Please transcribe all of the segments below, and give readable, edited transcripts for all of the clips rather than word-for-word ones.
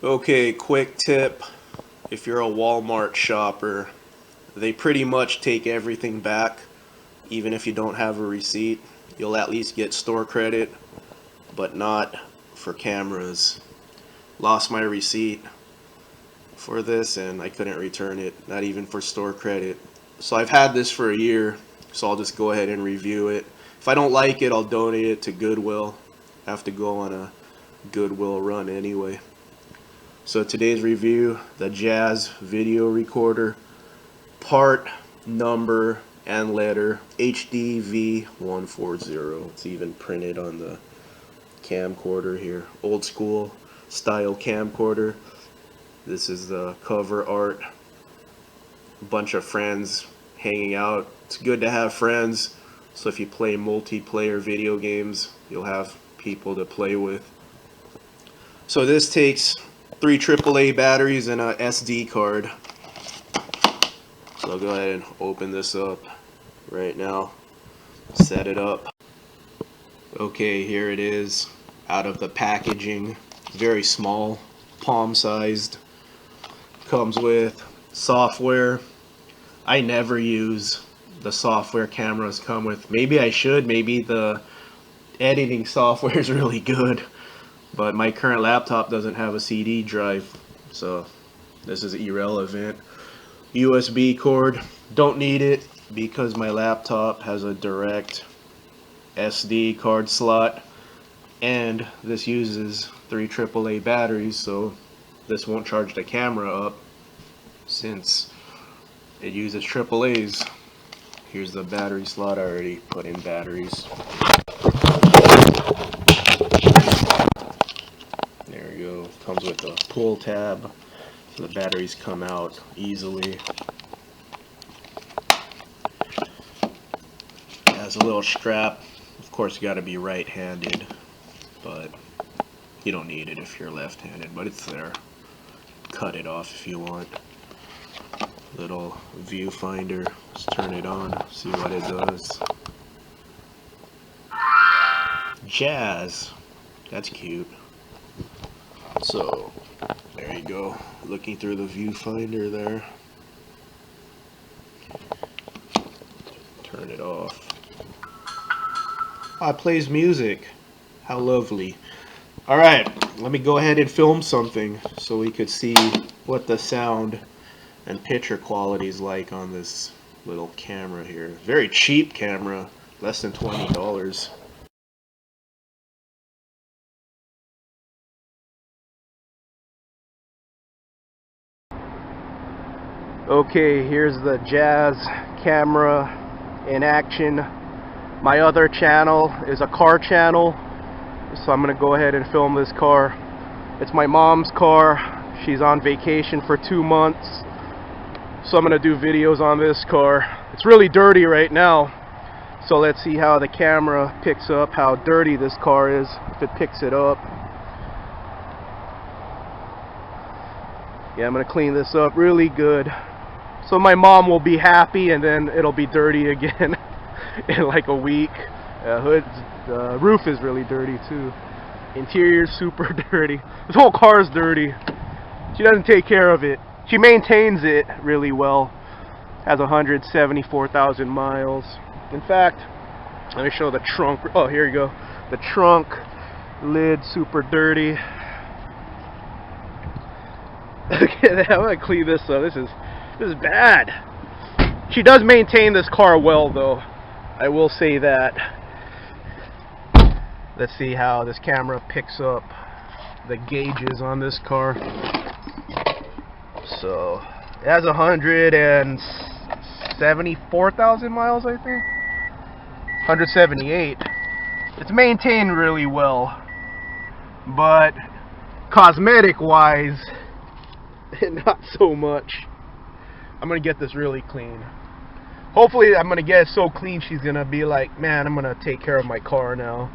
Okay, quick tip. If you're a Walmart shopper, they pretty much take everything back, even if you don't have a receipt. You'll at least get store credit, but not for cameras. Lost my receipt for this and I couldn't return it, not even for store credit. So I've had this for a year, so I'll just go ahead and review it. If I don't like it, I'll donate it to Goodwill. I have to go on a Goodwill run anyway. So today's review, the Jaz Video Recorder, part, number, and letter HDV140. It's even printed on the camcorder here. Old school style camcorder. This is the cover art. A bunch of friends hanging out. It's good to have friends, so if you play multiplayer video games, you'll have people to play with. So this takes 3 AAA batteries and a SD card. So I'll go ahead and open this up right now. Set it up. Okay, here it is out of the packaging. Very small, palm sized. Comes with software. I never use the software cameras come with. Maybe I should. Maybe the editing software is really good. But my current laptop doesn't have a CD drive, so this is irrelevant. USB cord, don't need it because my laptop has a direct SD card slot, and this uses 3 AAA batteries, so this won't charge the camera up since it uses AAAs. Here's the battery slot. I already put in batteries. There you go. Comes with a pull tab, so the batteries come out easily. It has a little strap. Of course, you got to be right-handed, but you don't need it if you're left-handed, but it's there. Cut it off if you want. Little viewfinder. Let's turn it on, see what it does. Jaz. That's cute. So, there you go. Looking through the viewfinder there. Turn it off. Ah, it plays music. How lovely. Alright, let me go ahead and film something so we could see what the sound and picture quality is like on this little camera here. Very cheap camera, less than $20. Okay, here's the Jaz camera in action. My other channel is a car channel, so I'm gonna go ahead and film this car. It's my mom's car. She's on vacation for 2 months, so I'm gonna do videos on this car. It's really dirty right now, so let's see how the camera picks up how dirty this car is, if it picks it up. Yeah, I'm gonna clean this up really good, so my mom will be happy, and then it'll be dirty again in like a week. The roof is really dirty too. Interior's super dirty. This whole car is dirty. She doesn't take care of it. She maintains it really well. Has 174,000 miles. In fact, let me show the trunk. Oh, here you go. The trunk lid super dirty. Okay, I'm gonna clean this up. This is bad. She does maintain this car well, though. I will say that. Let's see how this camera picks up the gauges on this car. So it has 174,000 miles, I think. 178. It's maintained really well, but cosmetic-wise, not so much. I'm gonna get this really clean. Hopefully, I'm gonna get it so clean she's gonna be like, man, I'm gonna take care of my car now.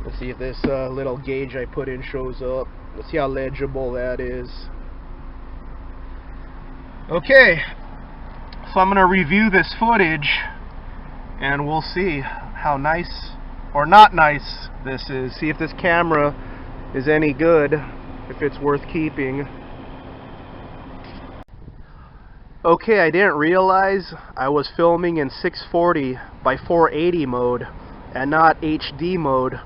Let's see if this little gauge I put in shows up. Let's see how legible that is. Okay, so I'm gonna review this footage and we'll see how nice or not nice this is. See if this camera is any good, if it's worth keeping. Okay, I didn't realize I was filming in 640 by 480 mode and not HD mode.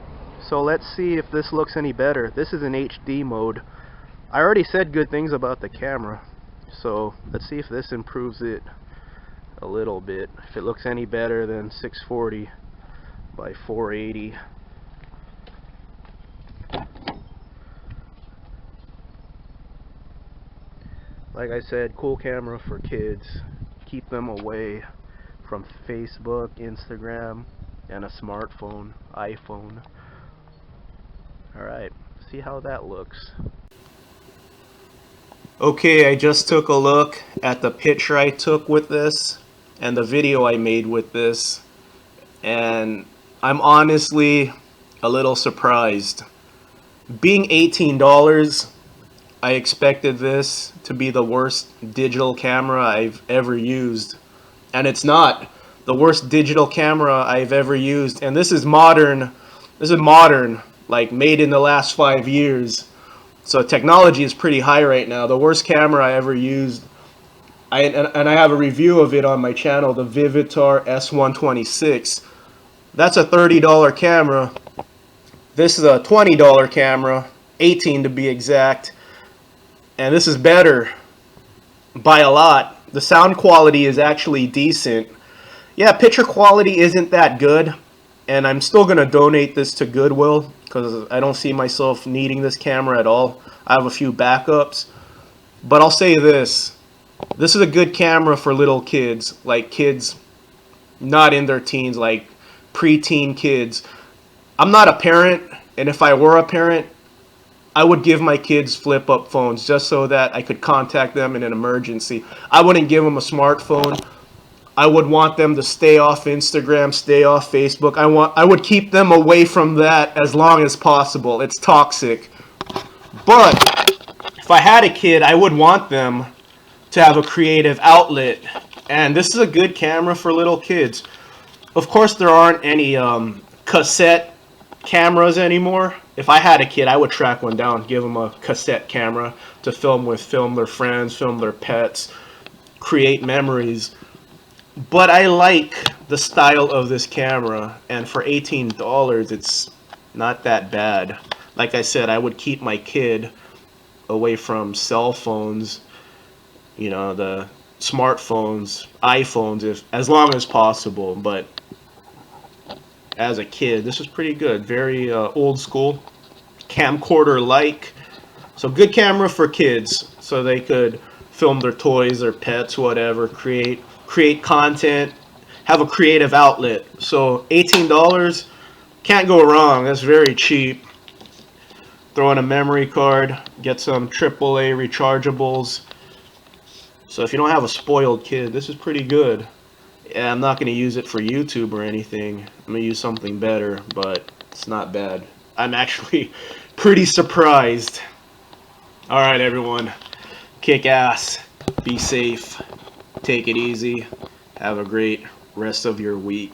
So let's see if this looks any better. This is in HD mode. I already said good things about the camera, so let's see if this improves it a little bit. If it looks any better than 640 by 480. Like I said, cool camera for kids. Keep them away from Facebook, Instagram, and a smartphone, iPhone. Alright, see how that looks. Okay, I just took a look at the picture I took with this and the video I made with this, and I'm honestly a little surprised. Being $18, I expected this to be the worst digital camera I've ever used, and it's not the worst digital camera I've ever used. And this is modern, like made in the last 5 years, so technology is pretty high right now. The worst camera I ever used, and I have a review of it on my channel, the Vivitar S126. That's a $30 camera. This is a $20 camera, 18 to be exact. And this is better by a lot. The sound quality is actually decent. Yeah, picture quality isn't that good, and I'm still going to donate this to Goodwill because I don't see myself needing this camera at all. I have a few backups. But I'll say this. This is a good camera for little kids, like kids not in their teens, like preteen kids. I'm not a parent, and if I were a parent, I would give my kids flip-up phones just so that I could contact them in an emergency. I wouldn't give them a smartphone. I would want them to stay off Instagram, stay off Facebook. I would keep them away from that as long as possible. It's toxic. But if I had a kid, I would want them to have a creative outlet. And this is a good camera for little kids. Of course, there aren't any cassette cameras anymore. If I had a kid, I would track one down, give them a cassette camera to film with, film their friends, film their pets, create memories. But I like the style of this camera, and for $18, it's not that bad. Like I said, I would keep my kid away from cell phones, you know, the smartphones, iPhones, as long as possible. But as a kid, this is pretty good. Very old school, camcorder-like. So good camera for kids, so they could film their toys, their pets, whatever, create content, have a creative outlet. So $18, can't go wrong. That's very cheap. Throw in a memory card, get some AAA rechargeables. So if you don't have a spoiled kid, this is pretty good. Yeah, I'm not going to use it for YouTube or anything. I'm going to use something better, but it's not bad. I'm actually pretty surprised. Alright everyone, kick ass, be safe, take it easy, have a great rest of your week.